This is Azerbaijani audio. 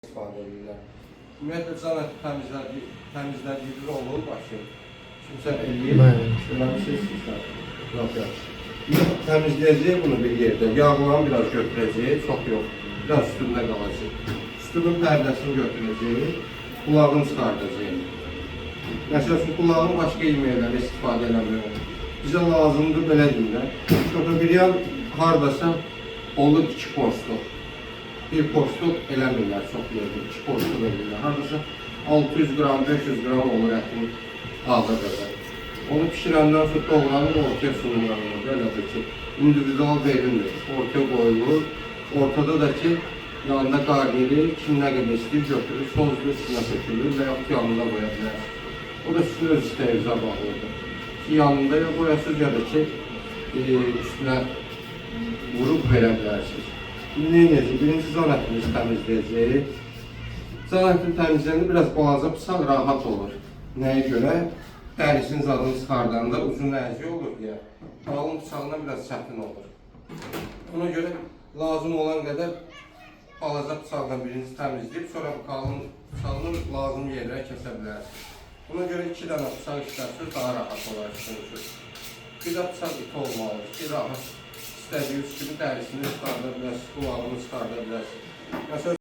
istifadə edirlər. Ümumiyyətlə, can təmizlədiyi olur başı. Kimsə eləyir, eləmişsiniz. Yox, yox. Təmizləyəcək bunu bir yerdə. Yağlarını biraz götürəcək, çox yox. Biraz üstündə qalacaq. Üstünün pərdəsini götürəcək, qulağını çıxardacaq. Məsələn, qulağını başqa yemələrə istifadə eləmiyor. Bizə lazımdır, belə deyirlər. Şotobriyan haradasa olur 2 porsiyon. Bir porsiyon eləmirlər, çox yerdir, 2 porsiyon edirlər. Haradasa 600 qram, 500 qram olur ətin ağda qədər. Onu pişirəndən sonra doğranır, ortaya sunulur. Belədir ki, individual verilmir. Ortaya qoyulur. Ortada da ki, yanında qarniri, kim nə qədər istəyir götürür, sozlu üstünə tökülür və yaxud yanında qoya bilər. O da sizin öz istəyinizə bağlıdır. Ki, yanında ya qoyasız ya da ki, üstünə vurub verə bilərsiniz. Şimdi neyəcək? Birinci can ətimizi təmizləyəcək. Can ətini təmizləyəndə biraz balaca bıçaq rahat olur. Nəyə görə? Dərisinin zadını çıxardanda uzun əziyi olur deyə. Qalın bıçağına biraz çətin olur. Ona görə lazım olan qədər balaca bıçaqla birinci təmizləyib, sonra bu qalın bıçağını lazım yerlərə kəsə bilərsiniz. Buna görə 2 dənə bıçaq işlərsiniz, daha rahat olar üçün. Bir də bıçaq iti olmalıdır ki, rahat istədiyiniz kimi dərisini çıxarda bilərsiniz, qulağını çıxarda bilərsiniz.